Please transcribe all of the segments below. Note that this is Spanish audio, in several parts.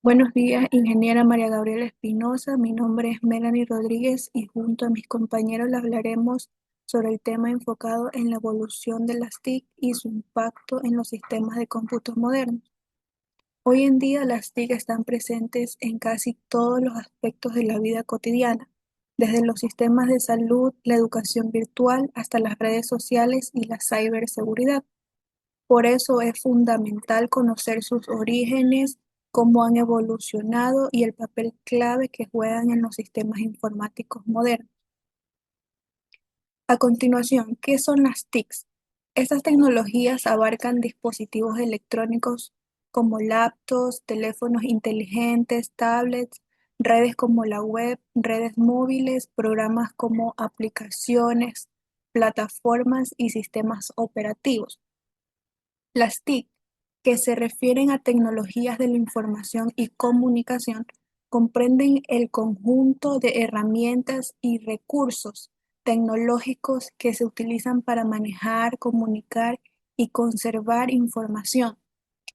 Buenos días, ingeniera María Gabriela Espinosa. Mi nombre es Melanie Rodríguez y junto a mis compañeros le hablaremos sobre el tema enfocado en la evolución de las TIC y su impacto en los sistemas de cómputo modernos. Hoy en día las TIC están presentes en casi todos los aspectos de la vida cotidiana, desde los sistemas de salud, la educación virtual, hasta las redes sociales y la ciberseguridad. Por eso es fundamental conocer sus orígenes, cómo han evolucionado y el papel clave que juegan en los sistemas informáticos modernos. A continuación, ¿qué son las TICs? Estas tecnologías abarcan dispositivos electrónicos como laptops, teléfonos inteligentes, tablets, redes como la web, redes móviles, programas como aplicaciones, plataformas y sistemas operativos. Las TIC, que se refieren a tecnologías de la información y comunicación, comprenden el conjunto de herramientas y recursos tecnológicos que se utilizan para manejar, comunicar y conservar información.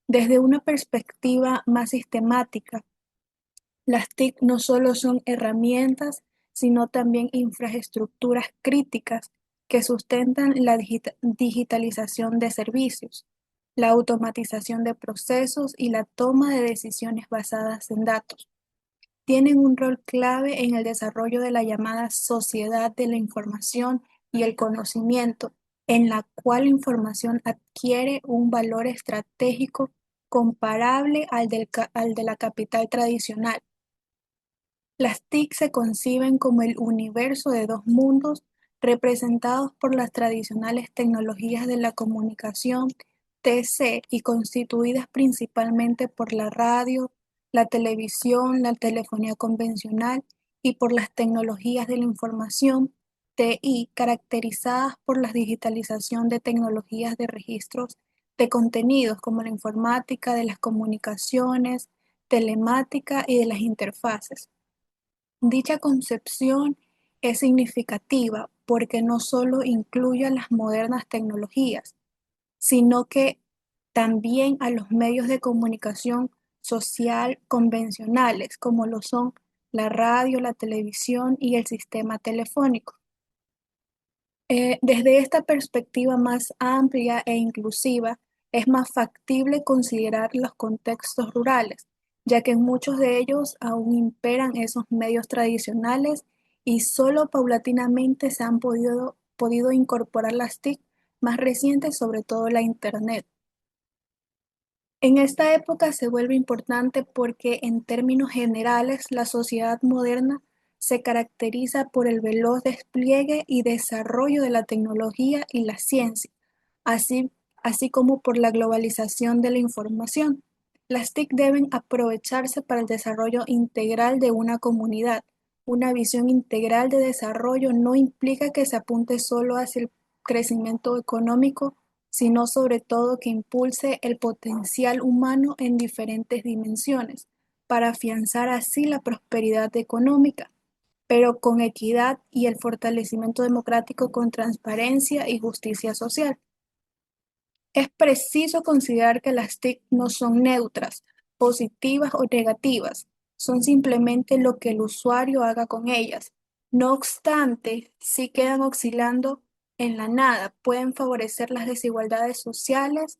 Desde una perspectiva más sistemática, las TIC no solo son herramientas, sino también infraestructuras críticas que sustentan la digitalización de servicios, la automatización de procesos y la toma de decisiones basadas en datos. Tienen un rol clave en el desarrollo de la llamada sociedad de la información y el conocimiento, en la cual la información adquiere un valor estratégico comparable al de la capital tradicional. Las TIC se conciben como el universo de dos mundos representados por las tradicionales tecnologías de la comunicación (TC) y constituidas principalmente por la radio, la televisión, la telefonía convencional y por las tecnologías de la información (TI), caracterizadas por la digitalización de tecnologías de registros de contenidos como la informática, de las comunicaciones, telemática y de las interfaces. Dicha concepción es significativa porque no solo incluye a las modernas tecnologías, sino que también a los medios de comunicación social convencionales, como lo son la radio, la televisión y el sistema telefónico. Desde esta perspectiva más amplia e inclusiva, es más factible considerar los contextos rurales, ya que en muchos de ellos aún imperan esos medios tradicionales y solo paulatinamente se han podido incorporar las TIC más recientes, sobre todo la Internet. En esta época se vuelve importante porque, en términos generales, la sociedad moderna se caracteriza por el veloz despliegue y desarrollo de la tecnología y la ciencia, así, así como por la globalización de la información. Las TIC deben aprovecharse para el desarrollo integral de una comunidad. Una visión integral de desarrollo no implica que se apunte solo hacia el crecimiento económico, sino sobre todo que impulse el potencial humano en diferentes dimensiones, para afianzar así la prosperidad económica, pero con equidad y el fortalecimiento democrático con transparencia y justicia social. Es preciso considerar que las TIC no son neutras, positivas o negativas, son simplemente lo que el usuario haga con ellas. No obstante, si quedan oscilando en la nada, pueden favorecer las desigualdades sociales,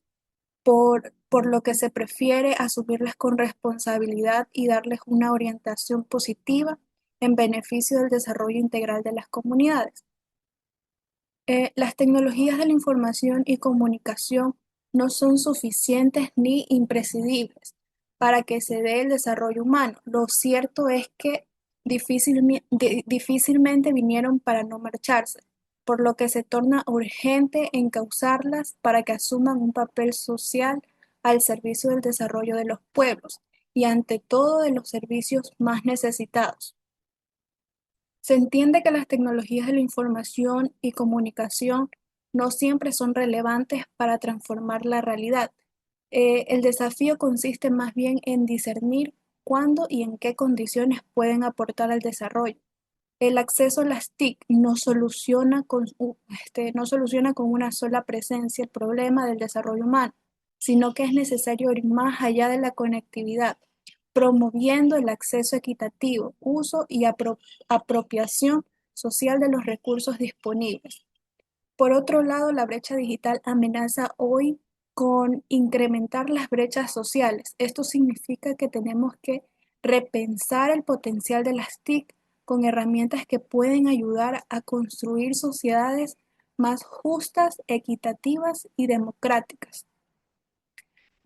por lo que se prefiere asumirlas con responsabilidad y darles una orientación positiva en beneficio del desarrollo integral de las comunidades. Las tecnologías de la información y comunicación no son suficientes ni imprescindibles para que se dé el desarrollo humano. Lo cierto es que difícilmente vinieron para no marcharse, por lo que se torna urgente encauzarlas para que asuman un papel social al servicio del desarrollo de los pueblos y ante todo de los servicios más necesitados. Se entiende que las tecnologías de la información y comunicación no siempre son relevantes para transformar la realidad. El desafío consiste más bien en discernir cuándo y en qué condiciones pueden aportar al desarrollo. El acceso a las TIC no soluciona con una sola presencia el problema del desarrollo humano, sino que es necesario ir más allá de la conectividad promoviendo el acceso equitativo, uso y apropiación social de los recursos disponibles. Por otro lado, la brecha digital amenaza hoy con incrementar las brechas sociales. Esto significa que tenemos que repensar el potencial de las TIC con herramientas que pueden ayudar a construir sociedades más justas, equitativas y democráticas.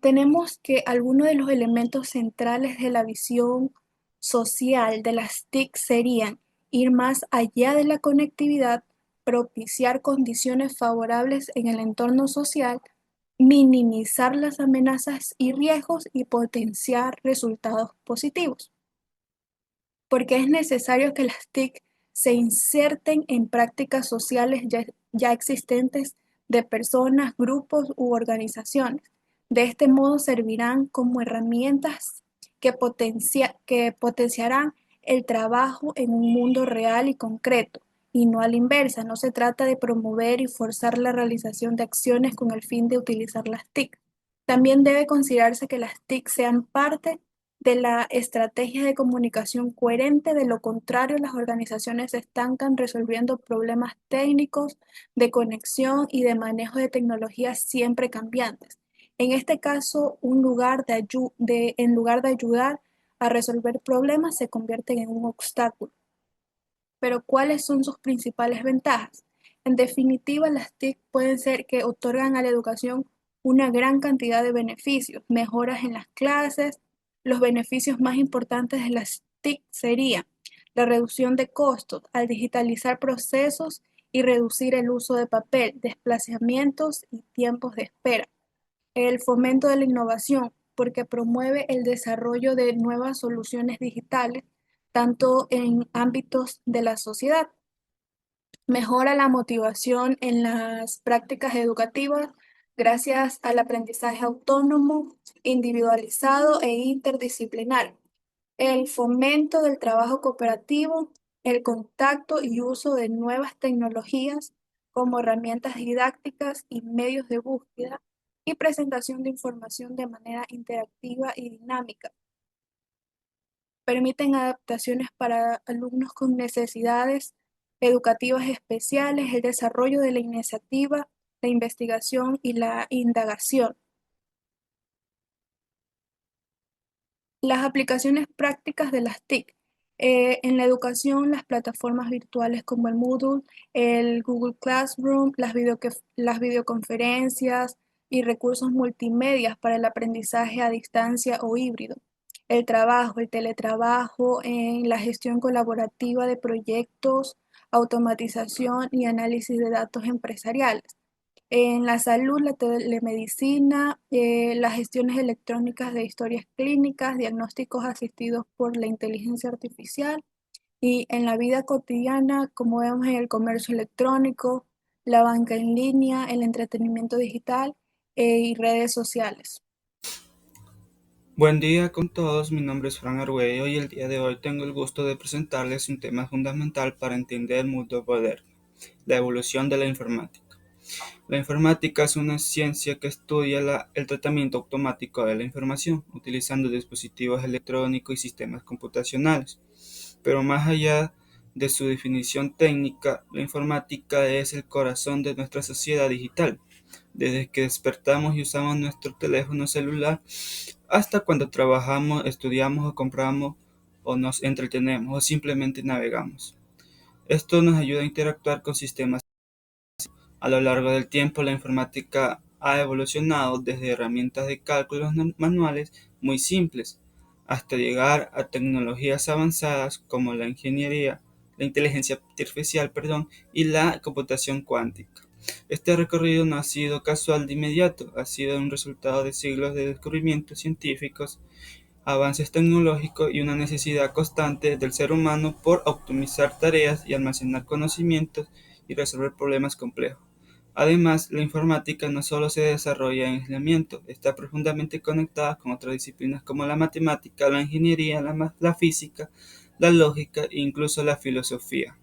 Tenemos que algunos de los elementos centrales de la visión social de las TIC serían ir más allá de la conectividad, propiciar condiciones favorables en el entorno social, minimizar las amenazas y riesgos y potenciar resultados positivos. Porque es necesario que las TIC se inserten en prácticas sociales ya existentes de personas, grupos u organizaciones. De este modo servirán como herramientas que potenciarán el trabajo en un mundo real y concreto, y no a la inversa. No se trata de promover y forzar la realización de acciones con el fin de utilizar las TIC. También debe considerarse que las TIC sean parte de la estrategia de comunicación coherente. De lo contrario, las organizaciones se estancan resolviendo problemas técnicos de conexión y de manejo de tecnologías siempre cambiantes. En este caso, en lugar de ayudar a resolver problemas, se convierten en un obstáculo. Pero ¿cuáles son sus principales ventajas? En definitiva, las TIC pueden ser que otorgan a la educación una gran cantidad de beneficios, mejoras en las clases. Los beneficios más importantes de las TIC serían la reducción de costos al digitalizar procesos y reducir el uso de papel, desplazamientos y tiempos de espera. El fomento de la innovación, porque promueve el desarrollo de nuevas soluciones digitales, tanto en ámbitos de la sociedad. Mejora la motivación en las prácticas educativas gracias al aprendizaje autónomo, individualizado e interdisciplinar. El fomento del trabajo cooperativo, el contacto y uso de nuevas tecnologías como herramientas didácticas y medios de búsqueda y presentación de información de manera interactiva y dinámica. Permiten adaptaciones para alumnos con necesidades educativas especiales, el desarrollo de la iniciativa, la investigación y la indagación. Las aplicaciones prácticas de las TIC. En la educación, las plataformas virtuales como el Moodle, el Google Classroom, las videoconferencias y recursos multimedia para el aprendizaje a distancia o híbrido. El trabajo, el teletrabajo, en la gestión colaborativa de proyectos, automatización y análisis de datos empresariales. En la salud, la telemedicina, las gestiones electrónicas de historias clínicas, diagnósticos asistidos por la inteligencia artificial y en la vida cotidiana, como vemos en el comercio electrónico, la banca en línea, el entretenimiento digital y redes sociales. Buen día con todos, mi nombre es Fran Arguello y el día de hoy tengo el gusto de presentarles un tema fundamental para entender el mundo moderno, la evolución de la informática. La informática es una ciencia que estudia el tratamiento automático de la información, utilizando dispositivos electrónicos y sistemas computacionales. Pero más allá de su definición técnica, la informática es el corazón de nuestra sociedad digital. Desde que despertamos y usamos nuestro teléfono celular hasta cuando trabajamos, estudiamos o compramos o nos entretenemos o simplemente navegamos. Esto nos ayuda a interactuar con sistemas. A lo largo del tiempo, la informática ha evolucionado desde herramientas de cálculos manuales muy simples hasta llegar a tecnologías avanzadas como la inteligencia artificial, y la computación cuántica. Este recorrido no ha sido casual de inmediato, ha sido un resultado de siglos de descubrimientos científicos, avances tecnológicos y una necesidad constante del ser humano por optimizar tareas y almacenar conocimientos y resolver problemas complejos. Además, la informática no solo se desarrolla en aislamiento, está profundamente conectada con otras disciplinas como la matemática, la ingeniería, la física, la lógica e incluso la filosofía.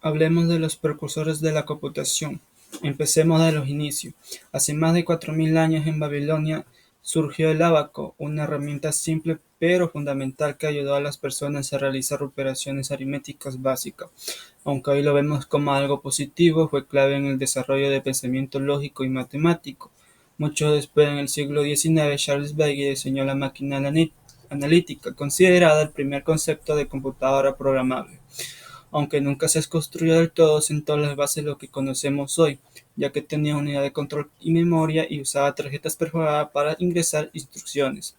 Hablemos de los precursores de la computación. Empecemos de los inicios. Hace más de 4000 años en Babilonia, Surgió el ábaco, una herramienta simple pero fundamental que ayudó a las personas a realizar operaciones aritméticas básicas. Aunque hoy lo vemos como algo positivo, fue clave en el desarrollo del pensamiento lógico y matemático. Mucho después, en el siglo XIX, Charles Babbage diseñó la máquina analítica, considerada el primer concepto de computadora programable. Aunque nunca se construyó del todo, sentó las bases de lo que conocemos hoy, ya que tenía unidad de control y memoria y usaba tarjetas perforadas para ingresar instrucciones.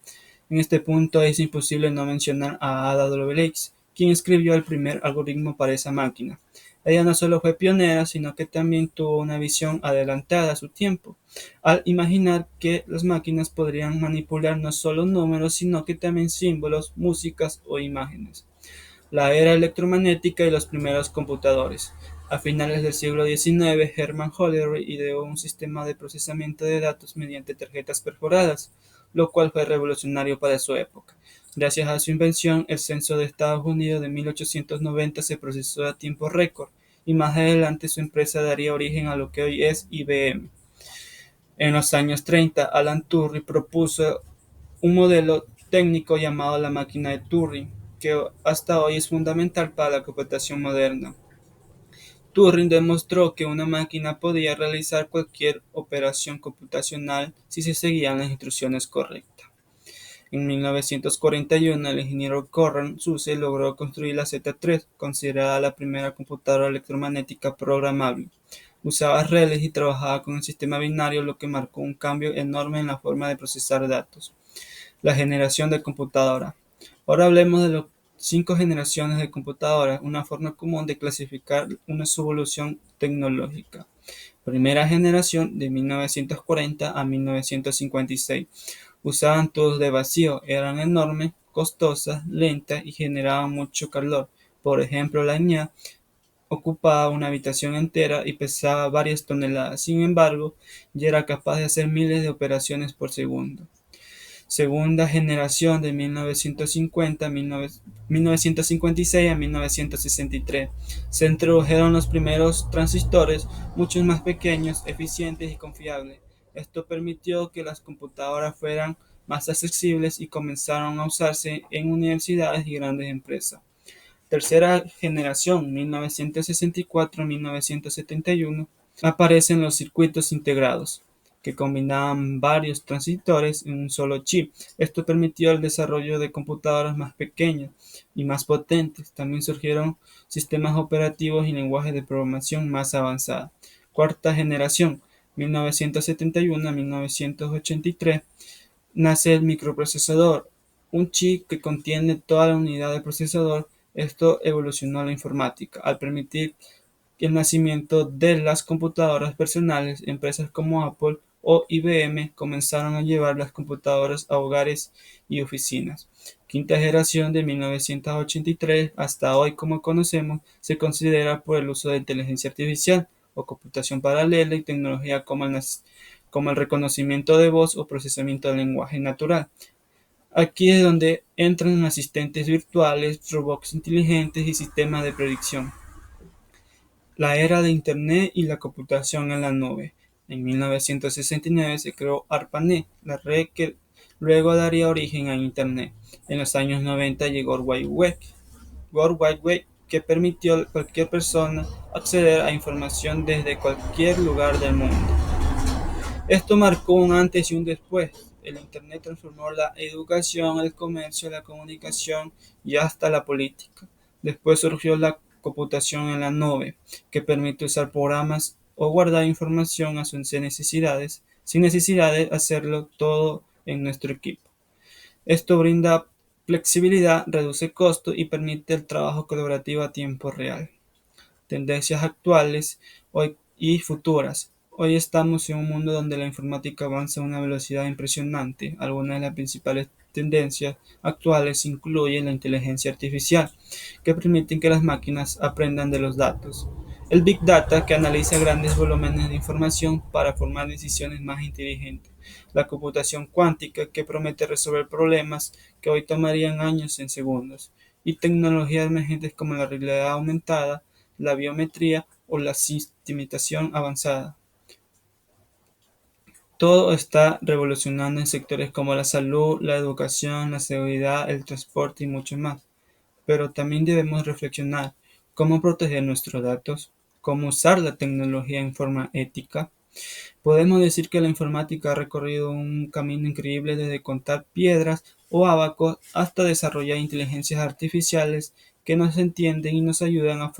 En este punto es imposible no mencionar a Ada Lovelace, quien escribió el primer algoritmo para esa máquina. Ella no solo fue pionera, sino que también tuvo una visión adelantada a su tiempo, al imaginar que las máquinas podrían manipular no solo números, sino que también símbolos, músicas o imágenes. La era electromagnética y los primeros computadores. A finales del siglo XIX, Herman Hollerith ideó un sistema de procesamiento de datos mediante tarjetas perforadas, lo cual fue revolucionario para su época. Gracias a su invención, el censo de Estados Unidos de 1890 se procesó a tiempo récord, y más adelante su empresa daría origen a lo que hoy es IBM. En los años 30, Alan Turing propuso un modelo técnico llamado la máquina de Turing, que hasta hoy es fundamental para la computación moderna. Turing demostró que una máquina podía realizar cualquier operación computacional si se seguían las instrucciones correctas. En 1941, el ingeniero Conrad Zuse logró construir la Z3, considerada la primera computadora electromagnética programable. Usaba reles y trabajaba con el sistema binario, lo que marcó un cambio enorme en la forma de procesar datos. La generación de computadoras. Ahora hablemos de las 5 generaciones de computadoras, una forma común de clasificar una evolución tecnológica. Primera generación de 1940 a 1956. Usaban tubos de vacío, eran enormes, costosas, lentas y generaban mucho calor. Por ejemplo, la ENIAC ocupaba una habitación entera y pesaba varias toneladas. Sin embargo, ya era capaz de hacer miles de operaciones por segundo. Segunda generación de 1956 a 1963. Se introdujeron los primeros transistores, muchos más pequeños, eficientes y confiables. Esto permitió que las computadoras fueran más accesibles y comenzaron a usarse en universidades y grandes empresas. Tercera generación, 1964-1971, aparecen los circuitos integrados, que combinaban varios transistores en un solo chip. Esto permitió el desarrollo de computadoras más pequeñas y más potentes. También surgieron sistemas operativos y lenguajes de programación más avanzados. Cuarta generación, 1971-1983, nace el microprocesador, un chip que contiene toda la unidad del procesador. Esto evolucionó la informática, al permitir el nacimiento de las computadoras personales. Empresas como Apple o IBM comenzaron a llevar las computadoras a hogares y oficinas. Quinta generación de 1983 hasta hoy, como conocemos, se considera por el uso de inteligencia artificial o computación paralela y tecnología como el reconocimiento de voz o procesamiento del lenguaje natural. Aquí es donde entran asistentes virtuales, robots inteligentes y sistemas de predicción. La era de Internet y la computación en la nube. En 1969 se creó ARPANET, la red que luego daría origen a Internet. En los años 90 llegó World Wide Web, que permitió a cualquier persona acceder a información desde cualquier lugar del mundo. Esto marcó un antes y un después. El Internet transformó la educación, el comercio, la comunicación y hasta la política. Después surgió la computación en la nube, que permite usar programas o guardar información a sus necesidades, sin necesidad de hacerlo todo en nuestro equipo. Esto brinda flexibilidad, reduce costos y permite el trabajo colaborativo a tiempo real. Tendencias actuales hoy y futuras. Hoy estamos en un mundo donde la informática avanza a una velocidad impresionante. Algunas de las principales tendencias actuales incluyen la inteligencia artificial, que permite que las máquinas aprendan de los datos. El Big Data, que analiza grandes volúmenes de información para formar decisiones más inteligentes. La computación cuántica, que promete resolver problemas que hoy tomarían años en segundos. Y tecnologías emergentes como la realidad aumentada, la biometría o la sistemización avanzada. Todo está revolucionando en sectores como la salud, la educación, la seguridad, el transporte y mucho más. Pero también debemos reflexionar cómo proteger nuestros datos, cómo usar la tecnología en forma ética. Podemos decir que la informática ha recorrido un camino increíble desde contar piedras o abacos hasta desarrollar inteligencias artificiales que nos entienden y nos ayudan a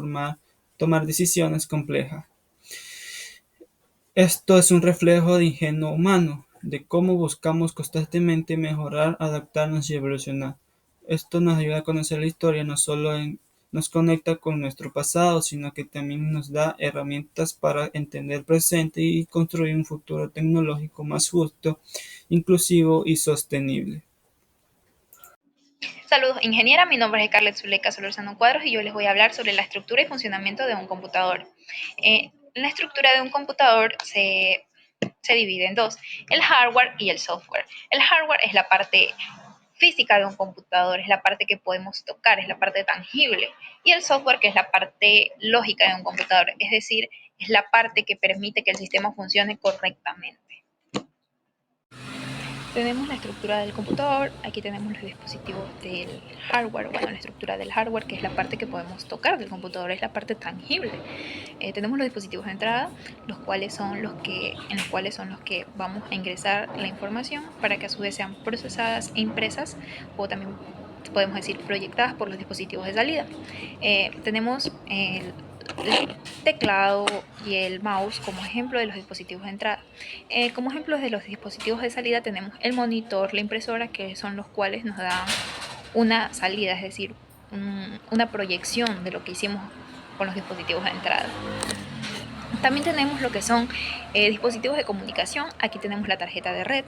tomar decisiones complejas. Esto es un reflejo de ingenio humano, de cómo buscamos constantemente mejorar, adaptarnos y evolucionar. Esto nos ayuda a conocer la historia, nos conecta con nuestro pasado, sino que también nos da herramientas para entender el presente y construir un futuro tecnológico más justo, inclusivo y sostenible. Saludos, ingeniera. Mi nombre es Scarlett Zuleika Solorzano Cuadros y yo les voy a hablar sobre la estructura y funcionamiento de un computador. La estructura de un computador se divide en dos, el hardware y el software. El hardware es la parte física de un computador, es la parte que podemos tocar, es la parte tangible. Y el software, que es la parte lógica de un computador, es decir, es la parte que permite que el sistema funcione correctamente. Tenemos la estructura del computador, aquí tenemos los dispositivos del hardware, bueno, la estructura del hardware, que es la parte que podemos tocar del computador, es la parte tangible. Tenemos los dispositivos de entrada, en los cuales son los que vamos a ingresar la información para que a su vez sean procesadas e impresas, o también podemos decir proyectadas por los dispositivos de salida. Tenemos el teclado y el mouse como ejemplo de los dispositivos de entrada. Como ejemplos de los dispositivos de salida tenemos el monitor, la impresora, que son los cuales nos dan una salida, es decir, una proyección de lo que hicimos con los dispositivos de entrada. También tenemos lo que son dispositivos de comunicación. Aquí tenemos la tarjeta de red.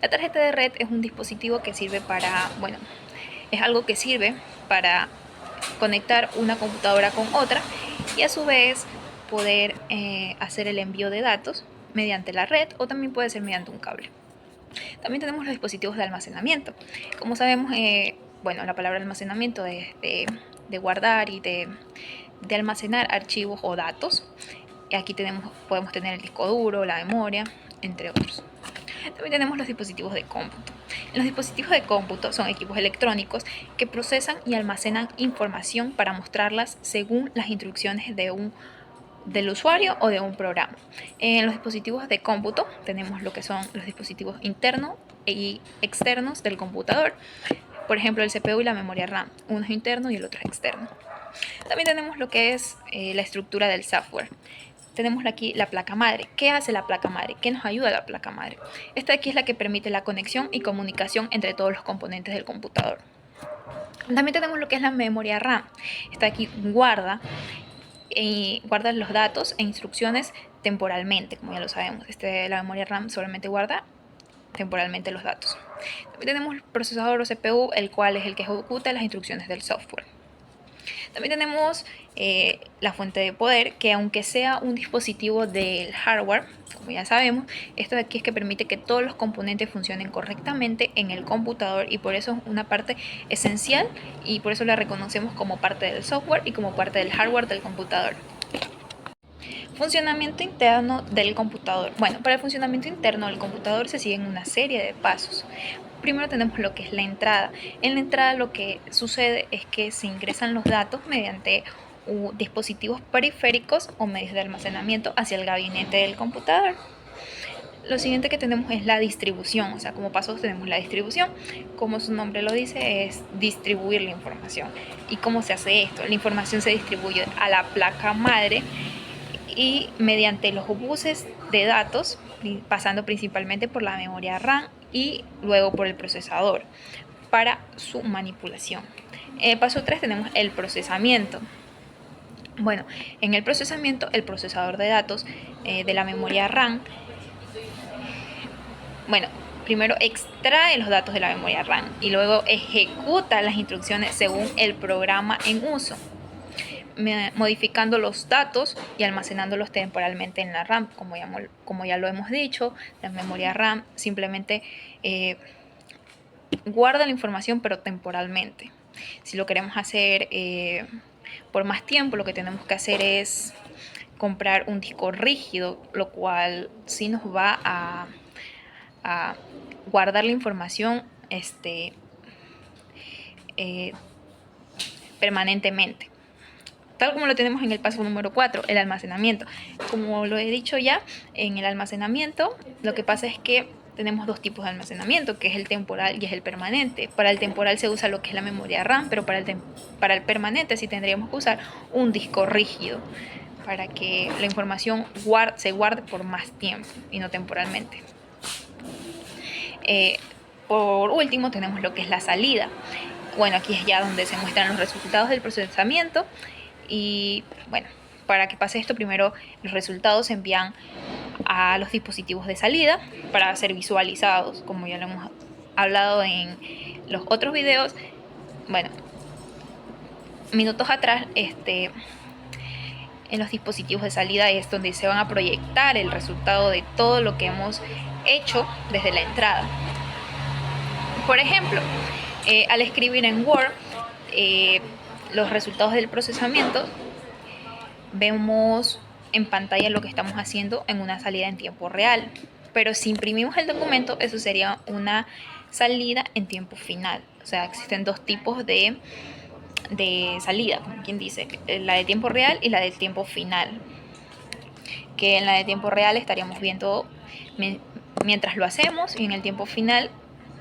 La tarjeta de red es un dispositivo que sirve para, bueno, es algo que sirve para conectar una computadora con otra y a su vez poder hacer el envío de datos mediante la red o también puede ser mediante un cable. También tenemos los dispositivos de almacenamiento. Como sabemos, bueno, la palabra almacenamiento es de guardar y de almacenar archivos o datos. Aquí podemos tener el disco duro, la memoria, entre otros. También tenemos los dispositivos de cómputo. Los dispositivos de cómputo son equipos electrónicos que procesan y almacenan información para mostrarlas según las instrucciones del usuario o de un programa. En los dispositivos de cómputo tenemos lo que son los dispositivos internos y externos del computador. Por ejemplo, el CPU y la memoria RAM. Uno es interno y el otro es externo. También tenemos lo que es la estructura del software. Tenemos aquí la placa madre. ¿Qué hace la placa madre? ¿Qué nos ayuda la placa madre? Esta de aquí es la que permite la conexión y comunicación entre todos los componentes del computador. También tenemos lo que es la memoria RAM. Esta de aquí guarda los datos e instrucciones temporalmente, como ya lo sabemos. La memoria RAM solamente guarda temporalmente los datos. También tenemos el procesador o CPU, el cual es el que ejecuta las instrucciones del software. También tenemos la fuente de poder, que aunque sea un dispositivo del hardware, como ya sabemos, esto de aquí es que permite que todos los componentes funcionen correctamente en el computador y por eso es una parte esencial y por eso la reconocemos como parte del software y como parte del hardware del computador. Funcionamiento interno del computador. Bueno, para el funcionamiento interno del computador se siguen una serie de pasos. Primero tenemos lo que es la entrada. En la entrada lo que sucede es que se ingresan los datos mediante dispositivos periféricos o medios de almacenamiento hacia el gabinete del computador. Lo siguiente que tenemos es la distribución, o sea, como pasos tenemos la distribución. Como su nombre lo dice, es distribuir la información. ¿Y cómo se hace esto? La información se distribuye a la placa madre y mediante los buses de datos, pasando principalmente por la memoria RAM y luego por el procesador para su manipulación. En el paso 3 tenemos el procesamiento. Bueno, en el procesamiento, el procesador de datos de la memoria RAM, bueno, primero extrae los datos de la memoria RAM y luego ejecuta las instrucciones según el programa en uso, modificando los datos y almacenándolos temporalmente en la RAM. Como ya lo hemos dicho, la memoria RAM simplemente guarda la información pero temporalmente. Si lo queremos hacer por más tiempo, lo que tenemos que hacer es comprar un disco rígido, lo cual sí nos va a guardar la información permanentemente. Tal como lo tenemos en el paso número 4, el almacenamiento. Como lo he dicho ya, en el almacenamiento lo que pasa es que tenemos dos tipos de almacenamiento, que es el temporal y es el permanente. Para el temporal se usa lo que es la memoria RAM, pero para el permanente sí tendríamos que usar un disco rígido para que la información se guarde por más tiempo y no temporalmente. Por último tenemos lo que es la salida. Bueno, aquí es ya donde se muestran los resultados del procesamiento y bueno, para que pase esto, primero los resultados se envían a los dispositivos de salida para ser visualizados, como ya lo hemos hablado en los otros videos. Bueno, minutos atrás, en los dispositivos de salida es donde se van a proyectar el resultado de todo lo que hemos hecho desde la entrada. Por ejemplo, al escribir en Word los resultados del procesamiento, vemos en pantalla lo que estamos haciendo en una salida en tiempo real. Pero si imprimimos el documento, eso sería una salida en tiempo final. O sea, existen dos tipos de salida, como quien dice, la de tiempo real y la de tiempo final. Que en la de tiempo real estaríamos viendo mientras lo hacemos y en el tiempo final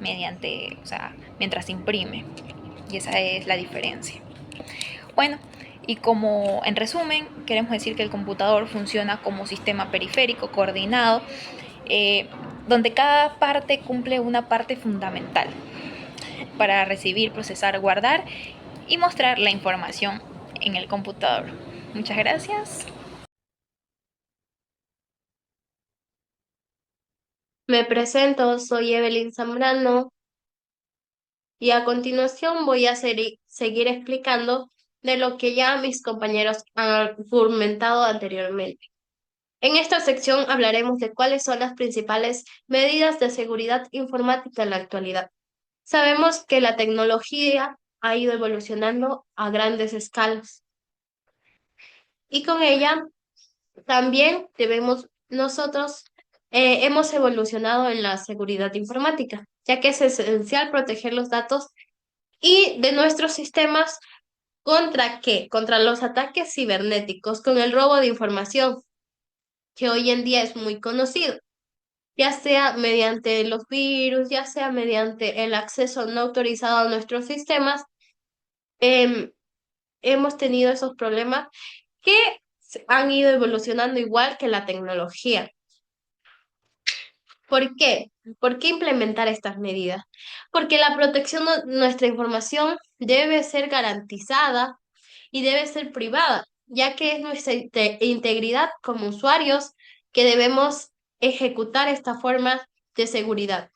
mientras se imprime. Y esa es la diferencia. Bueno, y como en resumen, queremos decir que el computador funciona como sistema periférico coordinado, donde cada parte cumple una parte fundamental para recibir, procesar, guardar y mostrar la información en el computador. Muchas gracias. Me presento, soy Evelyn Zambrano y a continuación voy a seguir explicando de lo que ya mis compañeros han argumentado anteriormente. En esta sección hablaremos de cuáles son las principales medidas de seguridad informática en la actualidad. Sabemos que la tecnología ha ido evolucionando a grandes escalas y con ella también nosotros hemos evolucionado en la seguridad informática, ya que es esencial proteger los datos y de nuestros sistemas ¿contra qué? Contra los ataques cibernéticos, con el robo de información, que hoy en día es muy conocido, ya sea mediante los virus, ya sea mediante el acceso no autorizado a nuestros sistemas. em, Hemos tenido esos problemas que han ido evolucionando igual que la tecnología. ¿Por qué? ¿Por qué implementar estas medidas? Porque la protección de nuestra información debe ser garantizada y debe ser privada, ya que es nuestra integridad como usuarios que debemos ejecutar esta forma de seguridad.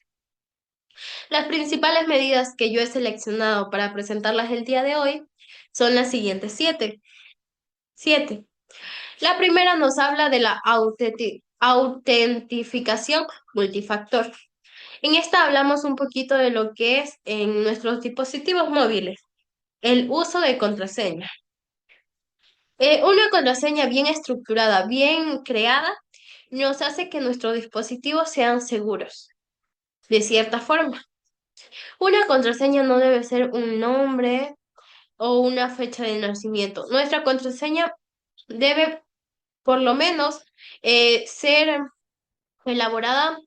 Las principales medidas que yo he seleccionado para presentarlas el día de hoy son las siguientes siete. La primera nos habla de la autentificación multifactor. En esta hablamos un poquito de lo que es en nuestros dispositivos móviles, el uso de contraseña. Una contraseña bien estructurada, bien creada, nos hace que nuestros dispositivos sean seguros, de cierta forma. Una contraseña no debe ser un nombre o una fecha de nacimiento. Nuestra contraseña debe, por lo menos, ser elaborada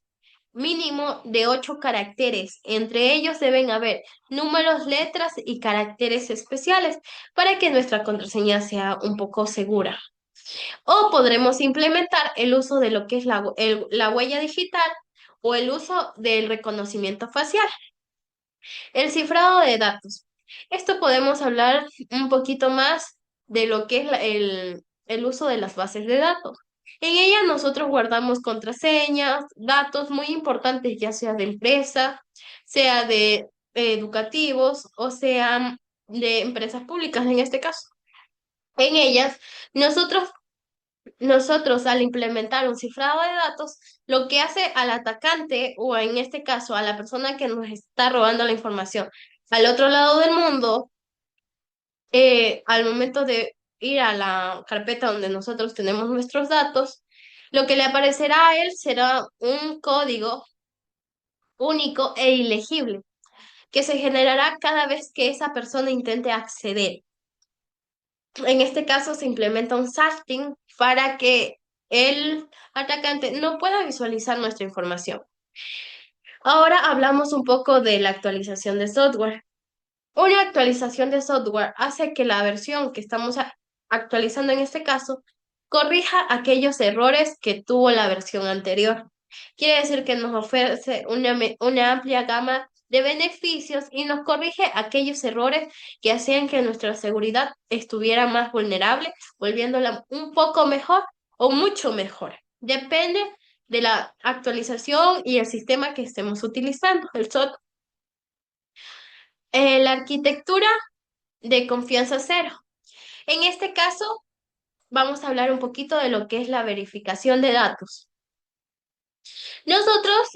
mínimo de 8 caracteres. Entre ellos deben haber números, letras y caracteres especiales para que nuestra contraseña sea un poco segura. O podremos implementar el uso de lo que es la huella digital o el uso del reconocimiento facial. El cifrado de datos. Esto podemos hablar un poquito más de lo que es el uso de las bases de datos. En ella nosotros guardamos contraseñas, datos muy importantes, ya sea de empresa, sea de educativos o sea de empresas públicas en este caso. En ellas, nosotros al implementar un cifrado de datos, lo que hace al atacante o en este caso a la persona que nos está robando la información al otro lado del mundo, al momento de ir a la carpeta donde nosotros tenemos nuestros datos, lo que le aparecerá a él será un código único e ilegible, que se generará cada vez que esa persona intente acceder. En este caso se implementa un safting para que el atacante no pueda visualizar nuestra información. Ahora hablamos un poco de la actualización de software. Una actualización de software hace que la versión que estamos actualizando en este caso corrija aquellos errores que tuvo la versión anterior. Quiere decir que nos ofrece una amplia gama de beneficios y nos corrige aquellos errores que hacían que nuestra seguridad estuviera más vulnerable, volviéndola un poco mejor o mucho mejor. Depende de la actualización y el sistema que estemos utilizando, el software. La arquitectura de confianza cero. En este caso, vamos a hablar un poquito de lo que es la verificación de datos. Nosotros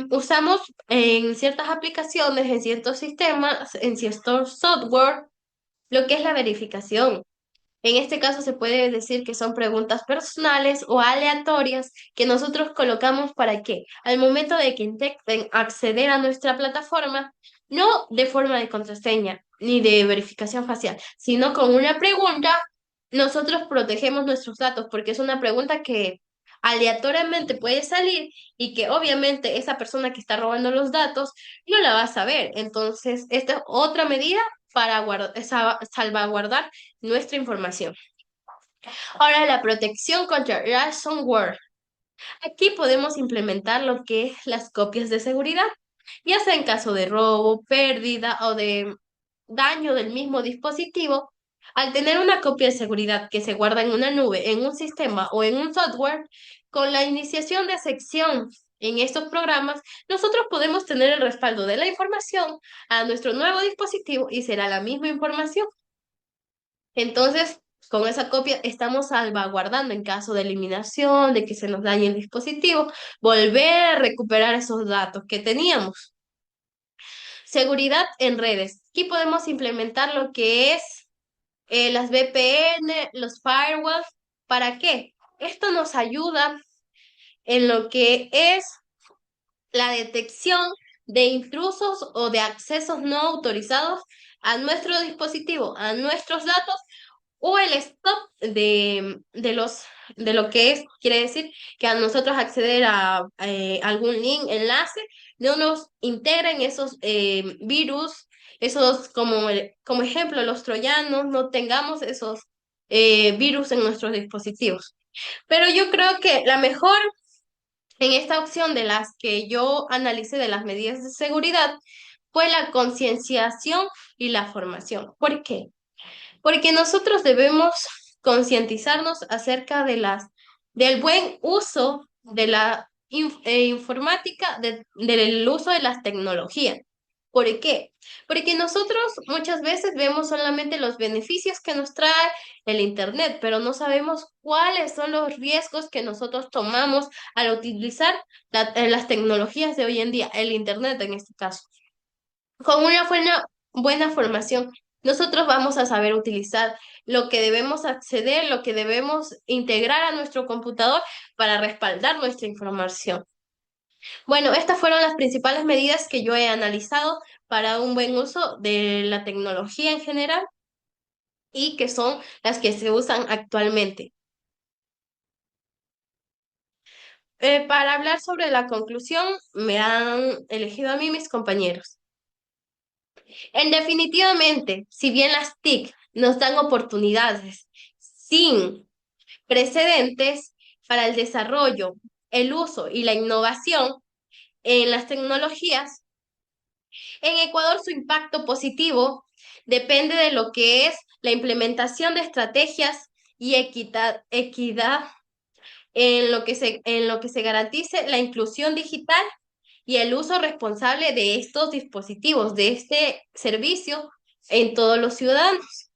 usamos en ciertas aplicaciones, en ciertos sistemas, en ciertos software, lo que es la verificación. En este caso se puede decir que son preguntas personales o aleatorias que nosotros colocamos para que al momento de que intenten acceder a nuestra plataforma, no de forma de contraseña ni de verificación facial, sino con una pregunta, nosotros protegemos nuestros datos porque es una pregunta que aleatoriamente puede salir y que obviamente esa persona que está robando los datos no la va a saber. Entonces, esta es otra medida para salvaguardar nuestra información. Ahora, la protección contra ransomware. Aquí podemos implementar lo que es las copias de seguridad, ya sea en caso de robo, pérdida o de daño del mismo dispositivo. Al tener una copia de seguridad que se guarda en una nube, en un sistema o en un software, con la iniciación de sección en estos programas, nosotros podemos tener el respaldo de la información a nuestro nuevo dispositivo y será la misma información. Entonces, con esa copia estamos salvaguardando en caso de eliminación, de que se nos dañe el dispositivo, volver a recuperar esos datos que teníamos. Seguridad en redes. Aquí podemos implementar lo que es las VPN, los firewalls. ¿Para qué? Esto nos ayuda en lo que es la detección de intrusos o de accesos no autorizados a nuestro dispositivo, a nuestros datos o el stop de lo que es, quiere decir que a nosotros acceder a algún link, enlace, no nos integren esos virus, esos como ejemplo, los troyanos, no tengamos esos virus en nuestros dispositivos. Pero yo creo que la mejor en esta opción de las que yo analicé de las medidas de seguridad fue la concienciación y la formación. ¿Por qué? Porque nosotros debemos concientizarnos acerca del buen uso de la informática, del uso de las tecnologías. ¿Por qué? Porque nosotros muchas veces vemos solamente los beneficios que nos trae el Internet, pero no sabemos cuáles son los riesgos que nosotros tomamos al utilizar las tecnologías de hoy en día, el Internet en este caso. Con una buena formación, nosotros vamos a saber utilizar lo que debemos acceder, lo que debemos integrar a nuestro computador para respaldar nuestra información. Bueno, estas fueron las principales medidas que yo he analizado para un buen uso de la tecnología en general y que son las que se usan actualmente. Para hablar sobre la conclusión, me han elegido a mí mis compañeros. En definitivamente, si bien las TIC nos dan oportunidades sin precedentes para el desarrollo, el uso y la innovación en las tecnologías, en Ecuador su impacto positivo depende de lo que es la implementación de estrategias y equidad en lo que se garantice la inclusión digital y el uso responsable de estos dispositivos, de este servicio en todos los ciudadanos.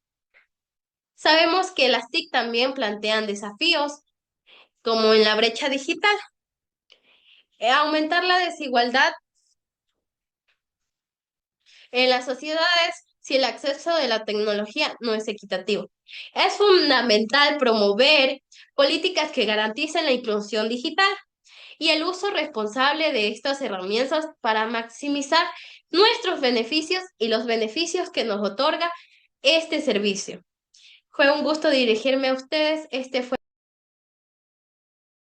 Sabemos que las TIC también plantean desafíos como en la brecha digital, aumentar la desigualdad en las sociedades si el acceso de la tecnología no es equitativo. Es fundamental promover políticas que garanticen la inclusión digital y el uso responsable de estas herramientas para maximizar nuestros beneficios y los beneficios que nos otorga este servicio. Fue un gusto dirigirme a ustedes. Este fue